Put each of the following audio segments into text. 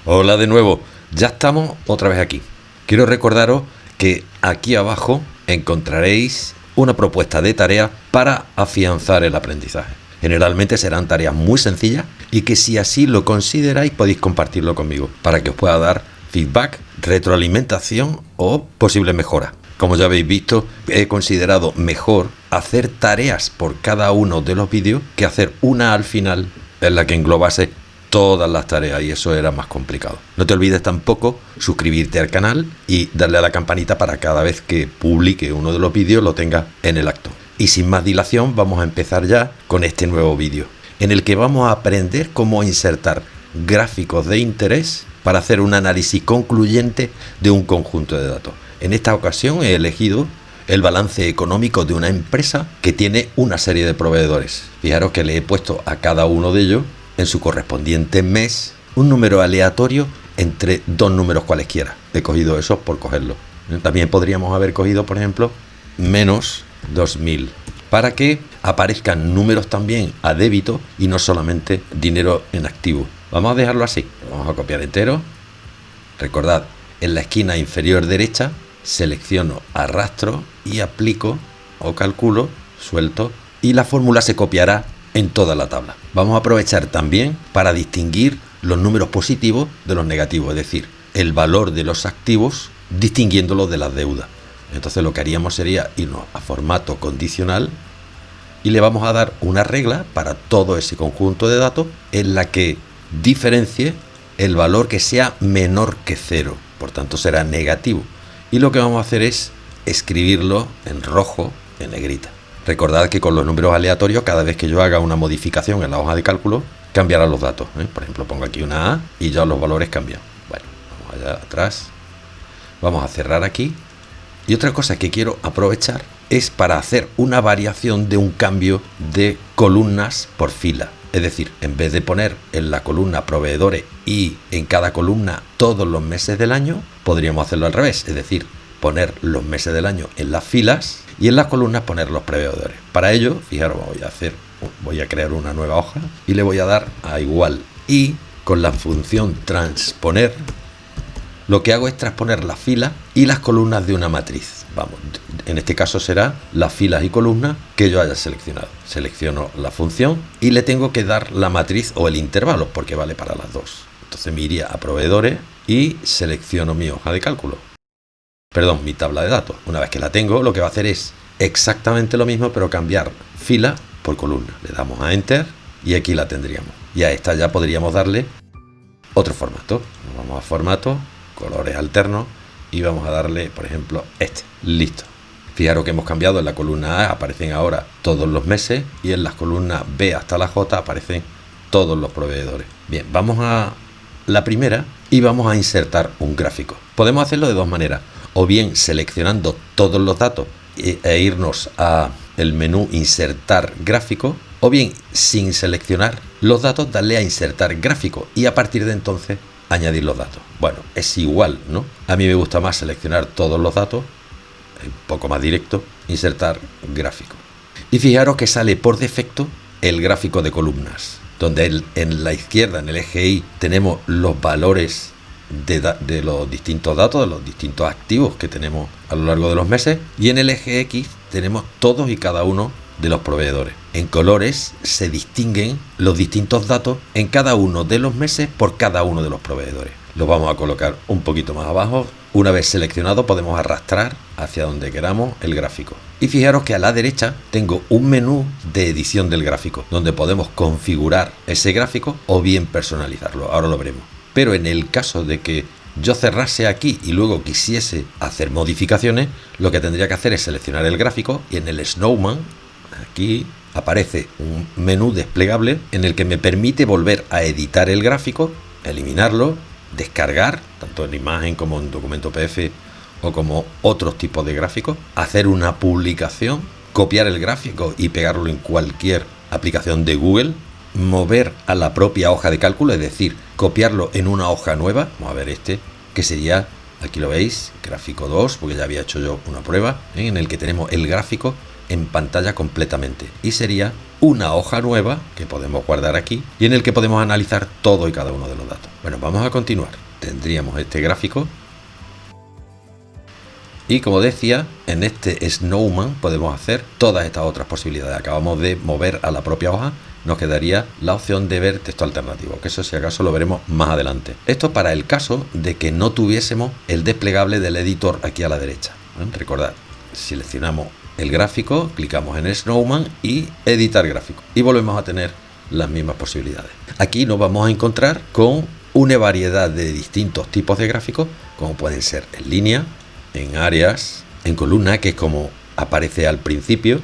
Hola de nuevo, ya estamos otra vez aquí. Quiero recordaros que aquí abajo encontraréis una propuesta de tarea para afianzar el aprendizaje. Generalmente serán tareas muy sencillas y que si así lo consideráis podéis compartirlo conmigo para que os pueda dar feedback, retroalimentación o posible mejora. Como ya habéis visto, he considerado mejor hacer tareas por cada uno de los vídeos que hacer una al final en la que englobase todas las tareas, y eso era más complicado. No te olvides tampoco suscribirte al canal y darle a la campanita para cada vez que publique uno de los vídeos lo tengas en el acto. Y sin más dilación vamos a empezar ya con este nuevo vídeo, en el que vamos a aprender cómo insertar gráficos de interés para hacer un análisis concluyente de un conjunto de datos. En esta ocasión he elegido el balance económico de una empresa que tiene una serie de proveedores. Fijaros que le he puesto a cada uno de ellos en su correspondiente mes un número aleatorio entre dos números cualesquiera. He cogido esos por cogerlos. También podríamos haber cogido, por ejemplo, menos 2000, para que aparezcan números también a débito y no solamente dinero en activo. Vamos a dejarlo así. Vamos a copiar entero. Recordad, en la esquina inferior derecha selecciono arrastro y aplico o calculo, suelto, y la fórmula se copiará en toda la tabla. Vamos a aprovechar también para distinguir los números positivos de los negativos, es decir, el valor de los activos distinguiéndolo de las deudas. Entonces lo que haríamos sería irnos a formato condicional y le vamos a dar una regla para todo ese conjunto de datos en la que diferencie el valor que sea menor que 0, por tanto será negativo. Y lo que vamos a hacer es escribirlo en rojo, en negrita. Recordad que con los números aleatorios, cada vez que yo haga una modificación en la hoja de cálculo, cambiarán los datos. Por ejemplo, pongo aquí una A y ya los valores cambian. Bueno, vamos allá atrás. Vamos a cerrar aquí. Y otra cosa que quiero aprovechar es para hacer una variación de un cambio de columnas por fila. Es decir, en vez de poner en la columna proveedores y en cada columna todos los meses del año, podríamos hacerlo al revés. Es decir, poner los meses del año en las filas y en las columnas poner los proveedores. Para ello, fijaros, voy a crear una nueva hoja y le voy a dar a igual. Y con la función transponer, lo que hago es transponer las filas y las columnas de una matriz. Vamos, en este caso será las filas y columnas que yo haya seleccionado. Selecciono la función y le tengo que dar la matriz o el intervalo, porque vale para las dos. Entonces me iría a proveedores y selecciono mi hoja de cálculo. Perdón, mi tabla de datos. Una vez que la tengo, lo que va a hacer es exactamente lo mismo, pero cambiar fila por columna. Le damos a Enter y aquí la tendríamos. Y a esta ya podríamos darle otro formato. Nos vamos a formato, colores alternos y vamos a darle, por ejemplo, este. Listo. Fijaros que hemos cambiado. En la columna A aparecen ahora todos los meses y en las columnas B hasta la J aparecen todos los proveedores. Bien, vamos a la primera y vamos a insertar un gráfico. Podemos hacerlo de dos maneras. O bien seleccionando todos los datos e irnos a el menú insertar gráfico, o bien sin seleccionar los datos darle a insertar gráfico y a partir de entonces añadir los datos. Bueno, es igual, ¿no? A mí me gusta más seleccionar todos los datos, un poco más directo, insertar gráfico. Y fijaros que sale por defecto el gráfico de columnas, donde en la izquierda, en el eje Y, tenemos los valores de los distintos datos, de los distintos activos que tenemos a lo largo de los meses, y en el eje X tenemos todos y cada uno de los proveedores. En colores se distinguen los distintos datos en cada uno de los meses por cada uno de los proveedores. Los vamos a colocar un poquito más abajo. Una vez seleccionado podemos arrastrar hacia donde queramos el gráfico. Y fijaros que a la derecha tengo un menú de edición del gráfico, donde podemos configurar ese gráfico o bien personalizarlo. Ahora lo veremos. Pero en el caso de que yo cerrase aquí y luego quisiese hacer modificaciones, lo que tendría que hacer es seleccionar el gráfico y en el Snowman, aquí aparece un menú desplegable en el que me permite volver a editar el gráfico, eliminarlo, descargar, tanto en imagen como en documento PDF o como otros tipos de gráficos, hacer una publicación, copiar el gráfico y pegarlo en cualquier aplicación de Google, mover a la propia hoja de cálculo, es decir, copiarlo en una hoja nueva. Vamos a ver este, que sería, aquí lo veis, gráfico 2, porque ya había hecho yo una prueba, en el que tenemos el gráfico en pantalla completamente. Y sería una hoja nueva que podemos guardar aquí y en el que podemos analizar todo y cada uno de los datos. Bueno, vamos a continuar. Tendríamos este gráfico. Y como decía, en este Snowman podemos hacer todas estas otras posibilidades. Acabamos de mover a la propia hoja. Nos quedaría la opción de ver texto alternativo, que eso si acaso lo veremos más adelante. Esto para el caso de que no tuviésemos el desplegable del editor aquí a la derecha. Recordad, seleccionamos el gráfico, clicamos en Snowman y editar gráfico. Y volvemos a tener las mismas posibilidades. Aquí nos vamos a encontrar con una variedad de distintos tipos de gráficos, como pueden ser en línea, en áreas, en columna, que es como aparece al principio,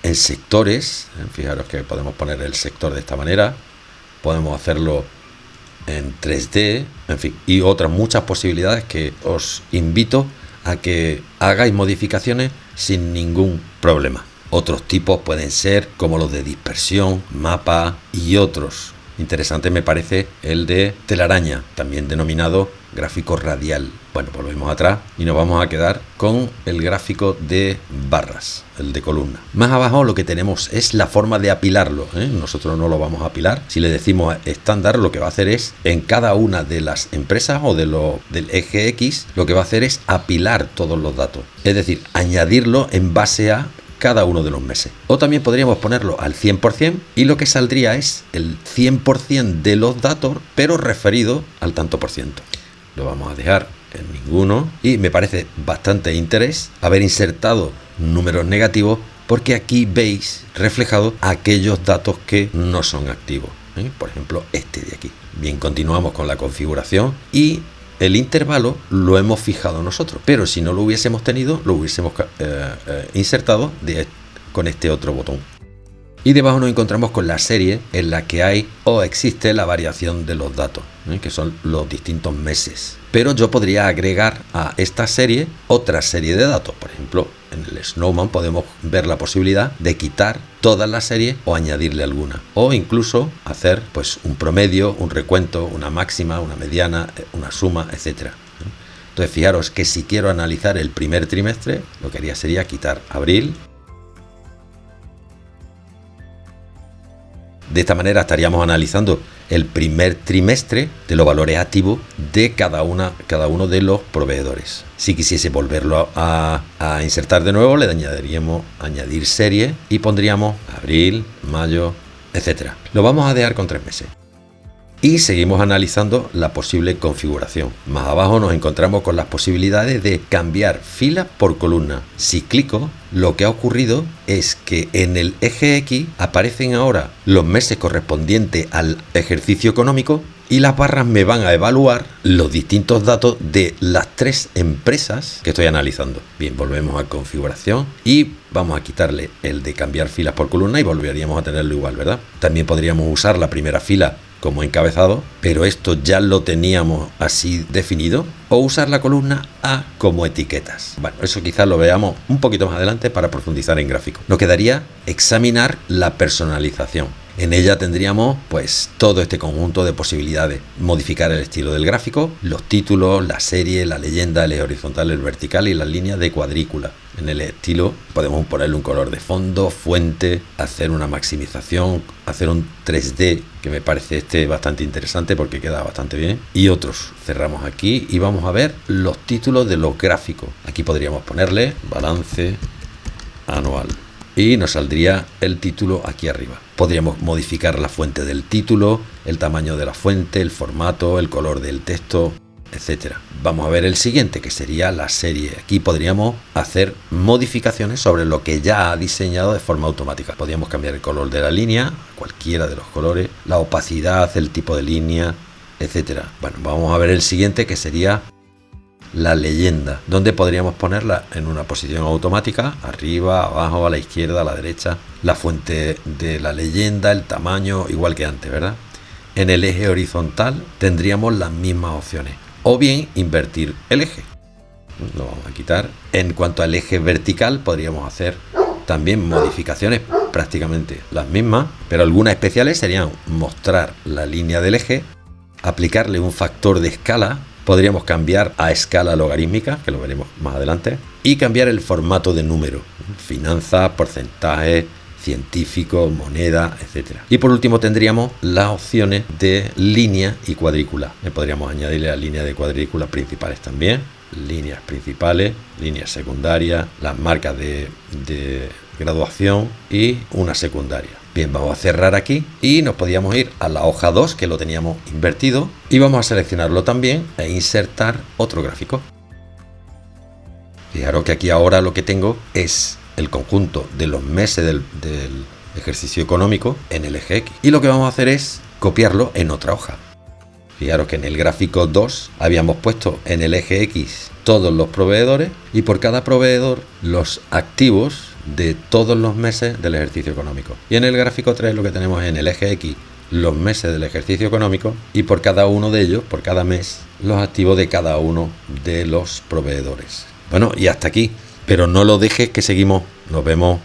en sectores. Fijaros que podemos poner el sector de esta manera, podemos hacerlo en 3D, en fin, y otras muchas posibilidades que os invito a que hagáis modificaciones sin ningún problema. Otros tipos pueden ser como los de dispersión, mapa y otros. Interesante me parece el de telaraña, también denominado gráfico radial. Bueno, volvemos atrás y nos vamos a quedar con el gráfico de barras, el de columna. Más abajo lo que tenemos es la forma de apilarlo, Nosotros no lo vamos a apilar. Si le decimos estándar, lo que va a hacer es, en cada una de las empresas o del eje X, lo que va a hacer es apilar todos los datos. Es decir, añadirlo en base a cada uno de los meses. O también podríamos ponerlo al 100% y lo que saldría es el 100% de los datos, pero referido al tanto por ciento. Lo vamos a dejar en ninguno y me parece bastante interés haber insertado números negativos, porque aquí veis reflejado aquellos datos que no son activos. Por ejemplo, este de aquí. Bien, continuamos con la configuración y el intervalo lo hemos fijado nosotros, pero si no lo hubiésemos tenido, lo hubiésemos insertado con este otro botón. Y debajo nos encontramos con la serie en la que hay o existe la variación de los datos, que son los distintos meses. Pero yo podría agregar a esta serie otra serie de datos. Por ejemplo, en el Snowman podemos ver la posibilidad de quitar toda la serie o añadirle alguna. O incluso hacer pues un promedio, un recuento, una máxima, una mediana, una suma, etc. Entonces fijaros que si quiero analizar el primer trimestre, lo que haría sería quitar abril. De esta manera estaríamos analizando el primer trimestre de los valores activos de cada uno de los proveedores. Si quisiese volverlo a insertar de nuevo, le añadiríamos añadir serie y pondríamos abril, mayo, etc. Lo vamos a dejar con 3 meses. Y seguimos analizando la posible configuración. Más abajo nos encontramos con las posibilidades de cambiar fila por columna. Si clico, lo que ha ocurrido es que en el eje X aparecen ahora los meses correspondientes al ejercicio económico y las barras me van a evaluar los distintos datos de las 3 empresas que estoy analizando. Bien, volvemos a configuración y vamos a quitarle el de cambiar filas por columna y volveríamos a tenerlo igual, ¿verdad? También podríamos usar la primera fila como encabezado, pero esto ya lo teníamos así definido, o usar la columna A como etiquetas. Bueno, eso quizás lo veamos un poquito más adelante para profundizar en gráficos. Nos quedaría examinar la personalización. En ella tendríamos pues todo este conjunto de posibilidades: modificar el estilo del gráfico, los títulos, la serie, la leyenda, el eje horizontal, el vertical y las líneas de cuadrícula. En el estilo podemos ponerle un color de fondo, fuente, hacer una maximización, hacer un 3D, que me parece bastante interesante porque queda bastante bien, y otros. Cerramos aquí y vamos a ver los títulos de los gráficos. Aquí podríamos ponerle balance anual y nos saldría el título aquí arriba. Podríamos modificar la fuente del título, el tamaño de la fuente, el formato, el color del texto, etcétera. Vamos a ver el siguiente, que sería la serie. Aquí podríamos hacer modificaciones sobre lo que ya ha diseñado de forma automática. Podríamos cambiar el color de la línea, cualquiera de los colores, la opacidad, el tipo de línea, etcétera. Bueno, vamos a ver el siguiente, que sería la leyenda, donde podríamos ponerla en una posición automática, arriba, abajo, a la izquierda, a la derecha, la fuente de la leyenda, el tamaño, igual que antes, ¿verdad? En el eje horizontal tendríamos las mismas opciones, o bien invertir el eje. Lo vamos a quitar. En cuanto al eje vertical, podríamos hacer también modificaciones prácticamente las mismas, pero algunas especiales serían mostrar la línea del eje, aplicarle un factor de escala. Podríamos cambiar a escala logarítmica, que lo veremos más adelante, y cambiar el formato de número, finanzas, porcentaje, científicos, moneda, etcétera. Y por último tendríamos las opciones de línea y cuadrícula. Podríamos añadirle la línea de cuadrículas principales también, líneas principales, líneas secundarias, las marcas de graduación y una secundaria. Bien, vamos a cerrar aquí y nos podíamos ir a la hoja 2, que lo teníamos invertido, y vamos a seleccionarlo también e insertar otro gráfico. Fijaros que aquí ahora lo que tengo es el conjunto de los meses del ejercicio económico en el eje X. Y lo que vamos a hacer es copiarlo en otra hoja. Fijaros que en el gráfico 2 habíamos puesto en el eje X todos los proveedores y por cada proveedor los activos de todos los meses del ejercicio económico. Y en el gráfico 3 lo que tenemos en el eje X los meses del ejercicio económico y por cada uno de ellos, por cada mes, los activos de cada uno de los proveedores. Bueno, y hasta aquí. Pero no lo dejes, que seguimos. Nos vemos.